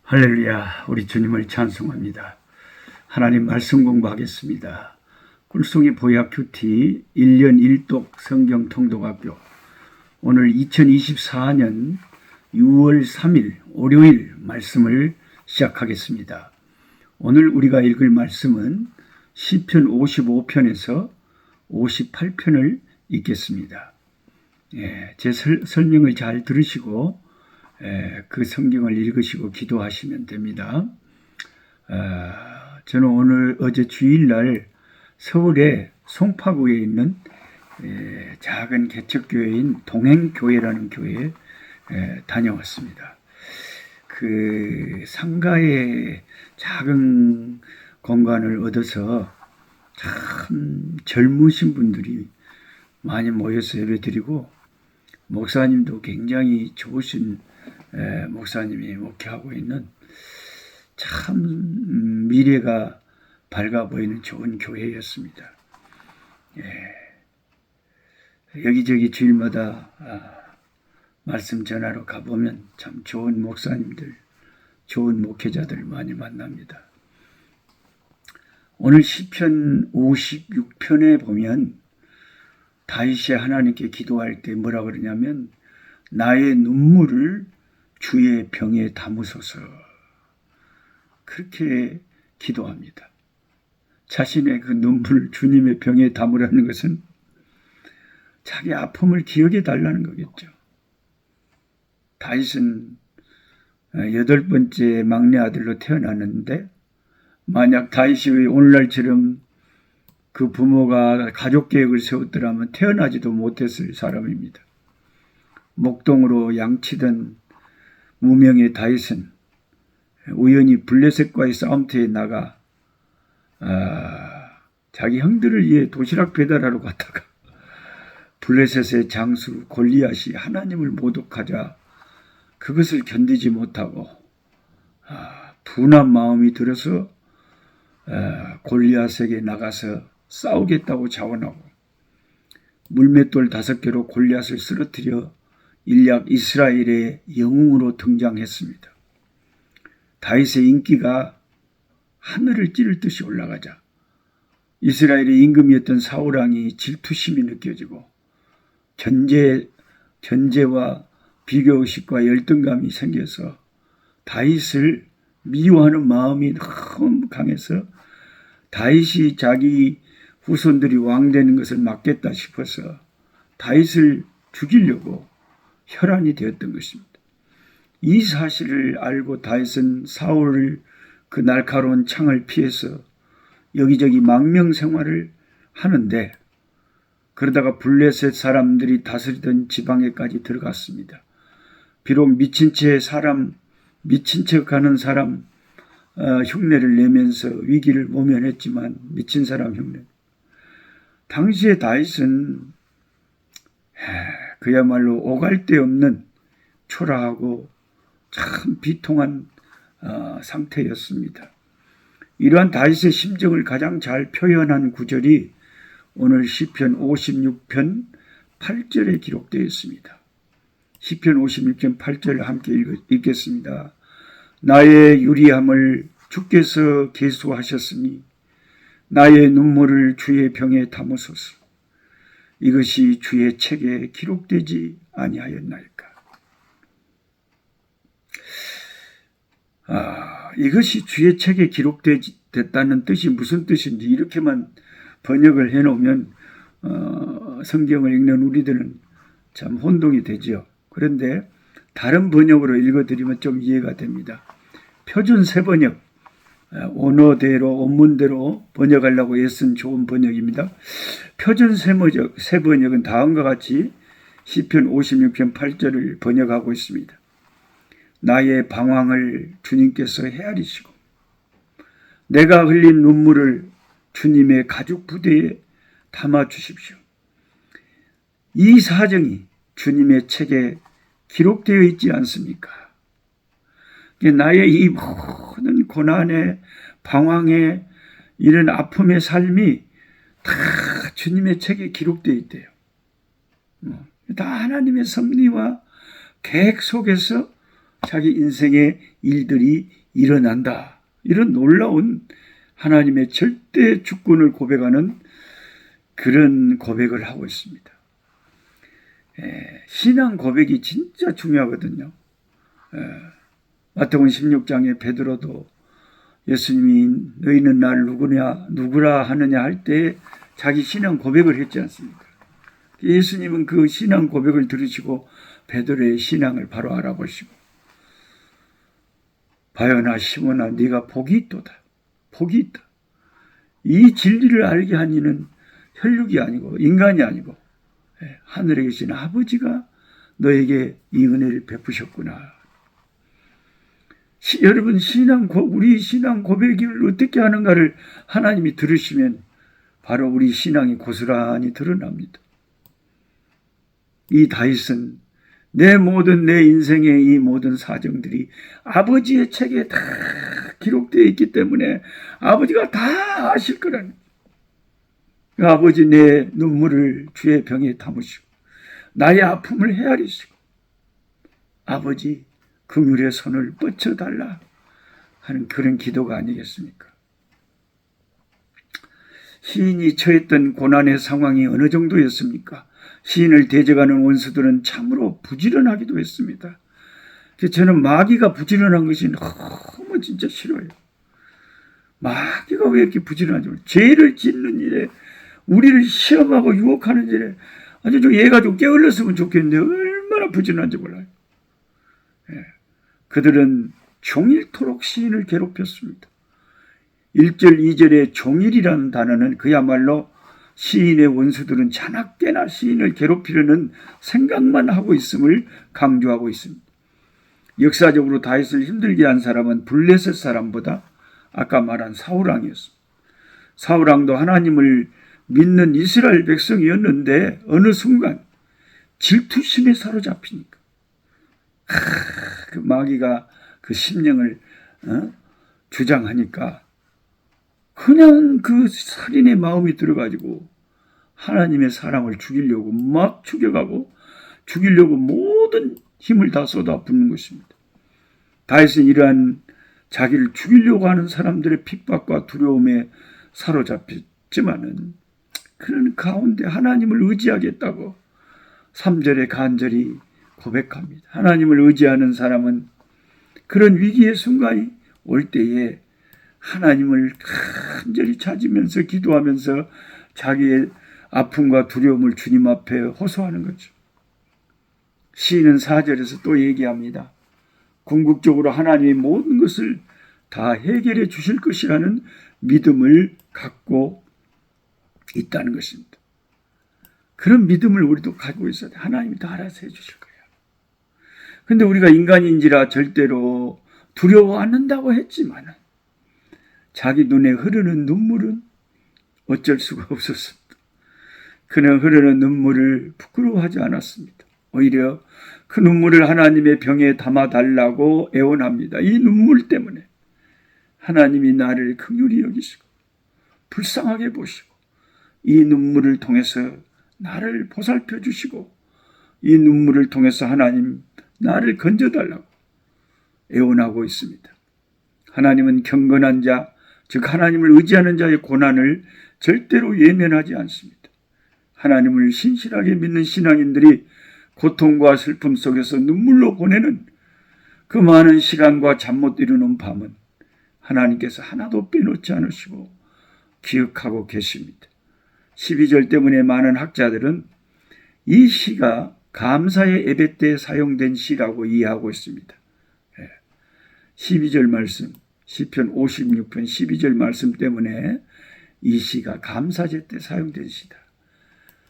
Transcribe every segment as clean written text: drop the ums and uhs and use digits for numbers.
할렐루야, 우리 주님을 찬송합니다. 하나님 말씀 공부하겠습니다. 꿀송이 보약 큐티 1년 1독 성경 통독학교. 오늘 2024년 6월 3일 월요일 말씀을 시작하겠습니다. 오늘 우리가 읽을 말씀은 시편 55편에서 58편을 읽겠습니다. 제 설명을 잘 들으시고 그 성경을 읽으시고 기도하시면 됩니다. 저는 어제 주일날 서울의 송파구에 있는 작은 개척교회인 동행교회라는 교회에 다녀왔습니다. 그 상가에 작은 공간을 얻어서 참 젊으신 분들이 많이 모여서 예배드리고, 목사님도 굉장히 좋으신 목사님이 목회하고 있는 참 미래가 밝아 보이는 좋은 교회였습니다. 여기저기 주일마다 말씀 전하러 가보면 참 좋은 목사님들, 좋은 목회자들 많이 만납니다. 오늘 시편 56편에 보면 다윗이 하나님께 기도할 때 뭐라 그러냐면, 나의 눈물을 주의 병에 담으소서, 그렇게 기도합니다. 자신의 그 눈물을 주님의 병에 담으라는 것은 자기 아픔을 기억해 달라는 거겠죠. 다윗은 8번째 막내 아들로 태어났는데, 만약 다윗이 오늘날처럼 그 부모가 가족 계획을 세웠더라면 태어나지도 못했을 사람입니다. 목동으로 양치던 무명의 다윗은 우연히 블레셋과의 싸움터에 나가 자기 형들을 위해 도시락 배달하러 갔다가 블레셋의 장수 골리앗이 하나님을 모독하자 그것을 견디지 못하고 분한 마음이 들어서 골리앗에게 나가서 싸우겠다고 자원하고 물맷돌 5개로 골리앗을 쓰러뜨려 일약 이스라엘의 영웅으로 등장했습니다. 다윗의 인기가 하늘을 찌를 듯이 올라가자 이스라엘의 임금이었던 사울왕이 질투심이 느껴지고 견제와 비교의식과 열등감이 생겨서 다윗을 미워하는 마음이 너무 강해서 다윗이 자기 후손들이 왕되는 것을 막겠다 싶어서 다윗을 죽이려고 혈안이 되었던 것입니다. 이 사실을 알고 다윗은 사울을 그 날카로운 창을 피해서 여기저기 망명 생활을 하는데, 그러다가 블레셋 사람들이 다스리던 지방에까지 들어갔습니다. 비록 미친 척하는 사람 흉내를 내면서 위기를 모면했지만, 미친 사람 흉내. 당시에 다윗은 그야말로 오갈 데 없는 초라하고 참 비통한 상태였습니다. 이러한 다윗의 심정을 가장 잘 표현한 구절이 오늘 시편 56편 8절에 기록되어 있습니다. 시편 56편 8절을 함께 읽겠습니다. 나의 유리함을 주께서 계수하셨으니 나의 눈물을 주의 병에 담으소서. 이것이 주의 책에 기록되지 아니하였나이까. 이것이 주의 책에 기록됐다는 뜻이 무슨 뜻인지 이렇게만 번역을 해놓으면 성경을 읽는 우리들은 참 혼동이 되죠. 그런데 다른 번역으로 읽어드리면 좀 이해가 됩니다. 표준 세번역, 원어대로 원문대로 번역하려고 애쓴 좋은 번역입니다. 표준 세번역은 다음과 같이 시편 56편 8절을 번역하고 있습니다. 나의 방황을 주님께서 헤아리시고 내가 흘린 눈물을 주님의 가죽 부대에 담아 주십시오. 이 사정이 주님의 책에 기록되어 있지 않습니까? 나의 이 모든 고난의 방황의 이런 아픔의 삶이 다 주님의 책에 기록되어 있대요. 다 하나님의 섭리와 계획 속에서 자기 인생의 일들이 일어난다. 이런 놀라운 하나님의 절대 주권을 고백하는 그런 고백을 하고 있습니다. 신앙 고백이 진짜 중요하거든요. 마태복음 16장에 베드로도 예수님이 너희는 날 누구라 하느냐 할 때 자기 신앙 고백을 했지 않습니까? 예수님은 그 신앙 고백을 들으시고 베드로의 신앙을 바로 알아보시고 바요나 시몬아 네가 복이 있도다. 복이 있다. 이 진리를 알게 한 이는 혈육이 아니고 인간이 아니고 하늘에 계신 아버지가 너에게 이 은혜를 베푸셨구나. 여러분 우리 신앙 고백을 어떻게 하는가를 하나님이 들으시면 바로 우리 신앙이 고스란히 드러납니다. 이 다윗은 내 인생의 이 모든 사정들이 아버지의 책에 다 기록되어 있기 때문에 아버지가 다 아실 거라는 아버지 내 눈물을 주의 병에 담으시고 나의 아픔을 헤아리시고 아버지 긍휼의 손을 뻗쳐달라 하는 그런 기도가 아니겠습니까? 시인이 처했던 고난의 상황이 어느 정도였습니까? 시인을 대적하는 원수들은 참으로 부지런하기도 했습니다. 저는 마귀가 부지런한 것이 너무 진짜 싫어요. 마귀가 왜 이렇게 부지런한지 몰라요. 죄를 짓는 일에 우리를 시험하고 유혹하는 일에 아주 좀 얘가 좀 게을렀으면 좋겠는데 얼마나 부지런한지 몰라요. 그들은 종일토록 시인을 괴롭혔습니다. 1절, 2절의 종일이라는 단어는 그야말로 시인의 원수들은 자나깨나 시인을 괴롭히려는 생각만 하고 있음을 강조하고 있습니다. 역사적으로 다윗을 힘들게 한 사람은 블레셋 사람보다 아까 말한 사울왕이었습니다. 사울왕도 하나님을 믿는 이스라엘 백성이었는데 어느 순간 질투심에 사로잡히니까 그 마귀가 그 심령을 주장하니까 그냥 그 살인의 마음이 들어가지고 하나님의 사람을 죽이려고 막 죽여가고 죽이려고 모든 힘을 다 쏟아붓는 것입니다. 다윗은 이러한 자기를 죽이려고 하는 사람들의 핍박과 두려움에 사로잡혔지만은 그런 가운데 하나님을 의지하겠다고 3절에 간절히 고백합니다. 하나님을 의지하는 사람은 그런 위기의 순간이 올 때에 하나님을 간절히 찾으면서 기도하면서 자기의 아픔과 두려움을 주님 앞에 호소하는 거죠. 시인은 4절에서 또 얘기합니다. 궁극적으로 하나님이 모든 것을 다 해결해 주실 것이라는 믿음을 갖고 있다는 것입니다. 그런 믿음을 우리도 가지고 있어야 돼. 하나님이 다 알아서 해 주실 거예요. 근데 우리가 인간인지라 절대로 두려워 않는다고 했지만 자기 눈에 흐르는 눈물은 어쩔 수가 없었습니다. 그는 흐르는 눈물을 부끄러워하지 않았습니다. 오히려 그 눈물을 하나님의 병에 담아달라고 애원합니다. 이 눈물 때문에 하나님이 나를 긍휼히 여기시고 불쌍하게 보시고 이 눈물을 통해서 나를 보살펴 주시고 이 눈물을 통해서 하나님 나를 건져달라고 애원하고 있습니다. 하나님은 경건한 자, 즉 하나님을 의지하는 자의 고난을 절대로 외면하지 않습니다. 하나님을 신실하게 믿는 신앙인들이 고통과 슬픔 속에서 눈물로 보내는 그 많은 시간과 잠 못 이루는 밤은 하나님께서 하나도 빼놓지 않으시고 기억하고 계십니다. 12절 때문에 많은 학자들은 이 시가 감사의 예배 때 사용된 시라고 이해하고 있습니다. 12절 말씀, 시편 56편 12절 말씀 때문에 이 시가 감사제 때 사용된 시다.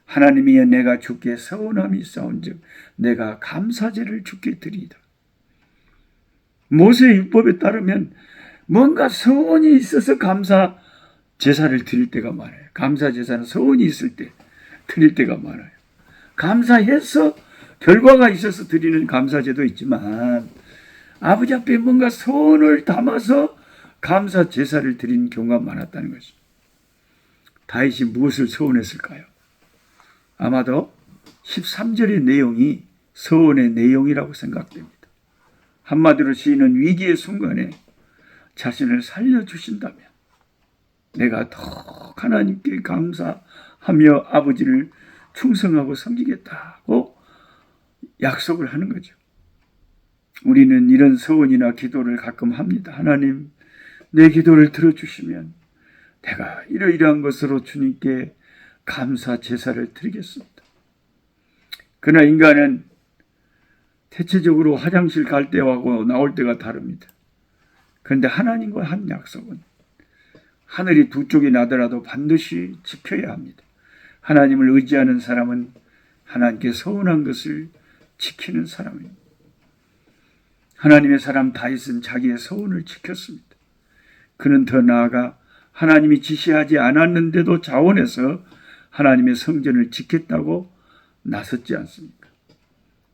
하나님이여 내가 주께 서운함이 있사온즉 내가 감사제를 주께 드리이다. 모세의 율법에 따르면 뭔가 서운이 있어서 감사 제사를 드릴 때가 많아요. 감사 제사는 서운이 있을 때 드릴 때가 많아요. 감사해서 결과가 있어서 드리는 감사제도 있지만 아버지 앞에 뭔가 서운을 담아서 감사 제사를 드리는 경우가 많았다는 것입니다. 다윗이 무엇을 서운했을까요? 아마도 13절의 내용이 서원의 내용이라고 생각됩니다. 한마디로 시인은 위기의 순간에 자신을 살려주신다면 내가 더 하나님께 감사하며 아버지를 충성하고 섬기겠다고 약속을 하는 거죠. 우리는 이런 서원이나 기도를 가끔 합니다. 하나님, 내 기도를 들어주시면 내가 이러이러한 것으로 주님께 감사 제사를 드리겠습니다. 그러나 인간은 대체적으로 화장실 갈 때하고 나올 때가 다릅니다. 그런데 하나님과 한 약속은 하늘이 두 쪽이 나더라도 반드시 지켜야 합니다. 하나님을 의지하는 사람은 하나님께 서운한 것을 지키는 사람입니다. 하나님의 사람 다윗은 자기의 서원을 지켰습니다. 그는 더 나아가 하나님이 지시하지 않았는데도 자원해서 하나님의 성전을 지켰다고 나섰지 않습니까?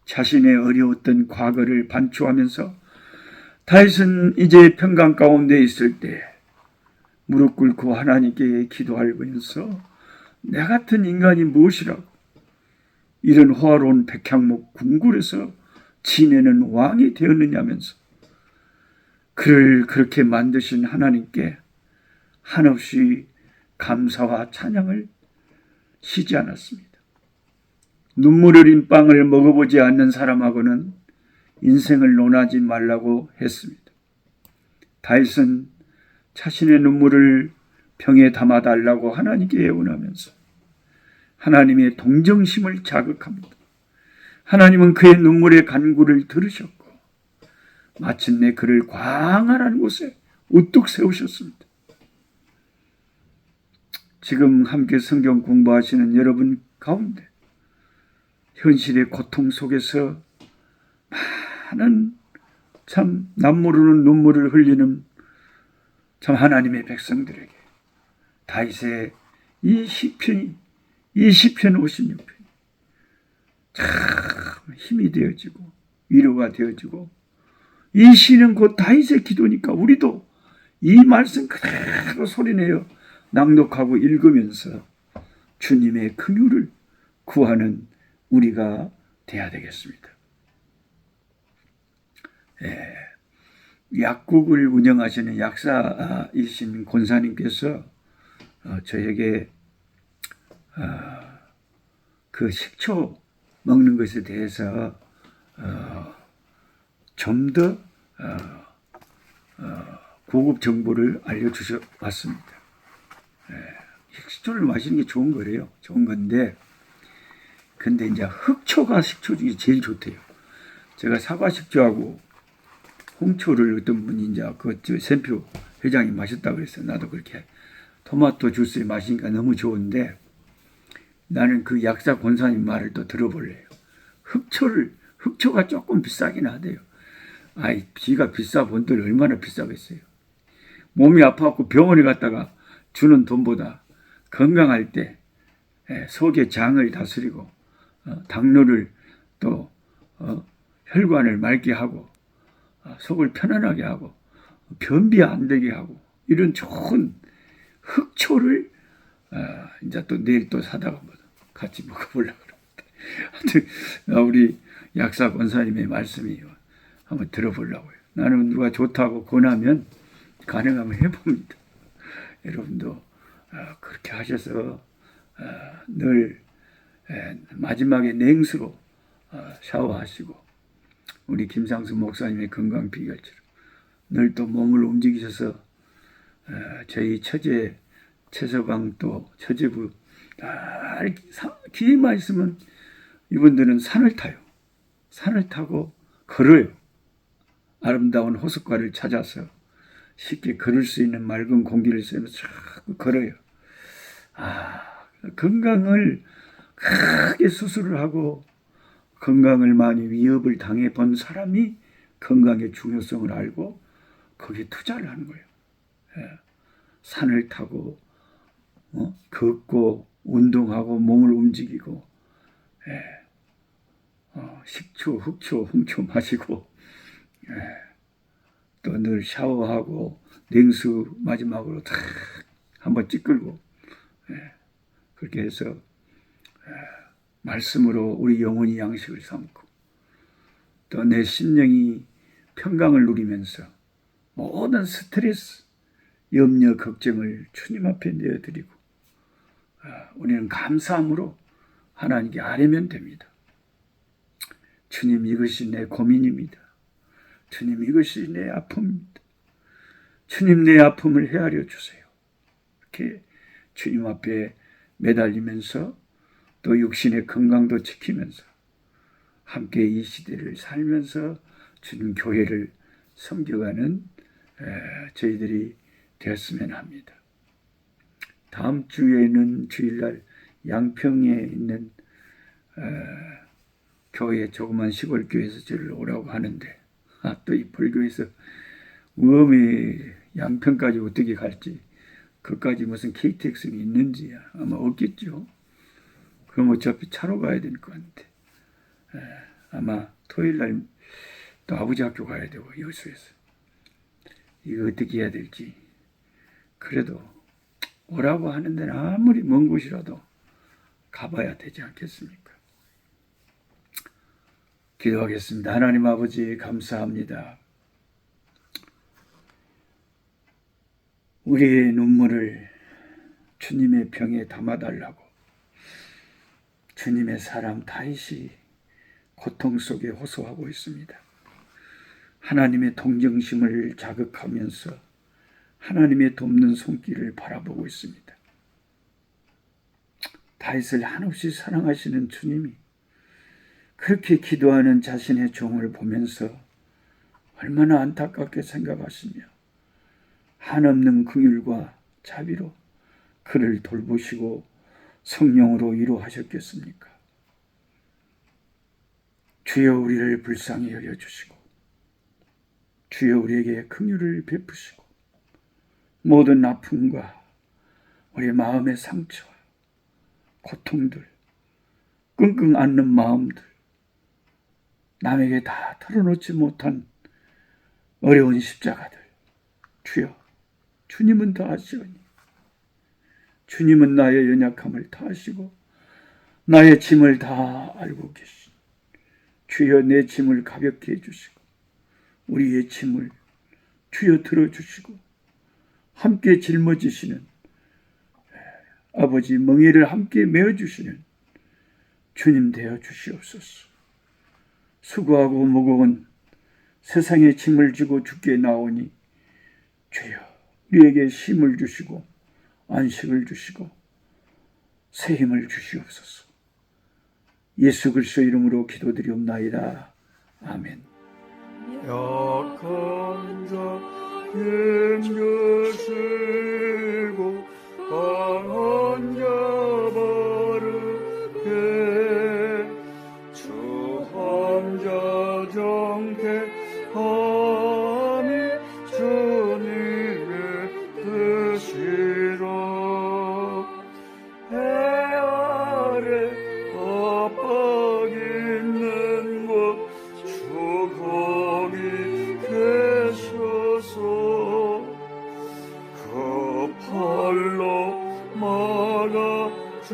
자신의 어려웠던 과거를 반추하면서 다윗은 이제 평강 가운데 있을 때 무릎 꿇고 하나님께 기도하면서 내 같은 인간이 무엇이라고 이런 호화로운 백향목 궁굴에서 지내는 왕이 되었느냐면서 그를 그렇게 만드신 하나님께 한없이 감사와 찬양을 쉬지 않았습니다. 눈물 흘린 빵을 먹어보지 않는 사람하고는 인생을 논하지 말라고 했습니다. 다윗은 자신의 눈물을 병에 담아달라고 하나님께 애원하면서 하나님의 동정심을 자극합니다. 하나님은 그의 눈물의 간구를 들으셨고 마침내 그를 광활한 곳에 우뚝 세우셨습니다. 지금 함께 성경 공부하시는 여러분 가운데 현실의 고통 속에서 많은 참 남모르는 눈물을 흘리는 참 하나님의 백성들에게 다윗의 이 시편이 이 시편 56편이 참 힘이 되어지고 위로가 되어지고 이 시는 곧 다윗의 기도니까 우리도 이 말씀 그대로 소리내어 낭독하고 읽으면서 주님의 긍휼을 구하는 우리가 돼야 되겠습니다. 약국을 운영하시는 약사이신 권사님께서 저에게 그 식초 먹는 것에 대해서 좀 더 고급 정보를 알려주셔 왔습니다. 식초를 마시는 게 좋은 거래요. 좋은 건데 근데 이제 흑초가 식초 중에 제일 좋대요. 제가 사과 식초하고 홍초를 어떤 분이 이제 그 샘표 회장이 마셨다고 그랬어요. 나도 그렇게 토마토 주스에 마시니까 너무 좋은데 나는 그 약사 권사님 말을 또 들어볼래요. 흑초가 조금 비싸긴 하대요. 아이, 지가 비싸 본들 얼마나 비싸겠어요. 몸이 아파갖고 병원에 갔다가 주는 돈보다 건강할 때 속의 장을 다스리고 당뇨를 또 혈관을 맑게 하고 속을 편안하게 하고 변비 안 되게 하고 이런 좋은 흑초를 이제 또 내일 또 사다가 같이 먹어보려고 그럽니다. 하여튼 우리 약사 권사님의 말씀이 한번 들어보려고요. 나는 누가 좋다고 권하면 가능하면 해봅니다. 여러분도 그렇게 하셔서 늘 마지막에 냉수로 샤워하시고 우리 김상수 목사님의 건강 비결처럼 늘 또 몸을 움직이셔서 저희 처제 최서방 또 처제부 기회만 있으면 이분들은 산을 타요. 산을 타고 걸어요. 아름다운 호숫가를 찾아서 쉽게 걸을 수 있는 맑은 공기를 쐬면서 자꾸 걸어요. 건강을 크게 수술을 하고 건강을 많이 위협을 당해 본 사람이 건강의 중요성을 알고 거기에 투자를 하는 거예요. 산을 타고 걷고 운동하고 몸을 움직이고 식초, 흑초, 홍초 마시고 또 늘 샤워하고 냉수 마지막으로 탁 한번 찌끌고 그렇게 해서 말씀으로 우리 영혼이 양식을 삼고 또 내 심령이 평강을 누리면서 모든 스트레스, 염려, 걱정을 주님 앞에 내어드리고 우리는 감사함으로 하나님께 아뢰면 됩니다. 주님, 이것이 내 고민입니다. 주님, 이것이 내 아픔입니다. 주님, 내 아픔을 헤아려 주세요. 이렇게 주님 앞에 매달리면서 또 육신의 건강도 지키면서 함께 이 시대를 살면서 주님 교회를 섬겨가는 저희들이 되었으면 합니다. 다음 주에는 주일날 양평에 있는 교회, 조그만 시골 교회에서 저를 오라고 하는데 또 이 불교에서 웜에 양평까지 어떻게 갈지, 그까지 무슨 KTX는 있는지 아마 없겠죠. 그럼 어차피 차로 가야 될 것 같은데 아마 토요일날 또 아버지 학교 가야 되고 여수에서 이거 어떻게 해야 될지, 그래도 오라고 하는 데는 아무리 먼 곳이라도 가봐야 되지 않겠습니까? 기도하겠습니다. 하나님 아버지, 감사합니다. 우리의 눈물을 주님의 병에 담아달라고 주님의 사람 다윗이 고통 속에 호소하고 있습니다. 하나님의 동정심을 자극하면서 하나님의 돕는 손길을 바라보고 있습니다. 다윗을 한없이 사랑하시는 주님이 그렇게 기도하는 자신의 종을 보면서 얼마나 안타깝게 생각하시며 한없는 긍휼과 자비로 그를 돌보시고 성령으로 위로하셨겠습니까? 주여, 우리를 불쌍히 여겨주시고 주여, 우리에게 긍휼을 베푸시고 모든 아픔과 우리 마음의 상처와 고통들, 끙끙 앓는 마음들, 남에게 다 털어놓지 못한 어려운 십자가들, 주여, 주님은 다 아시오니 주님은 나의 연약함을 다 아시고 나의 짐을 다 알고 계시니 주여, 내 짐을 가볍게 해주시고 우리의 짐을 주여 들어주시고 함께 짊어지시는 아버지, 멍에를 함께 메어주시는 주님 되어 주시옵소서. 수고하고 무거운 세상의 짐을 지고 주께 나오니 주여, 우리에게 힘을 주시고 안식을 주시고 새 힘을 주시옵소서. 예수 그리스도 이름으로 기도드리옵나이다. 아멘. 약한 자 힘주시고 강한 자 바르게 주 환자 정택함이 주님의 뜻이라. 해 아래 압박 있는 곳 주 거기 계셔서 그 팔로 막아 주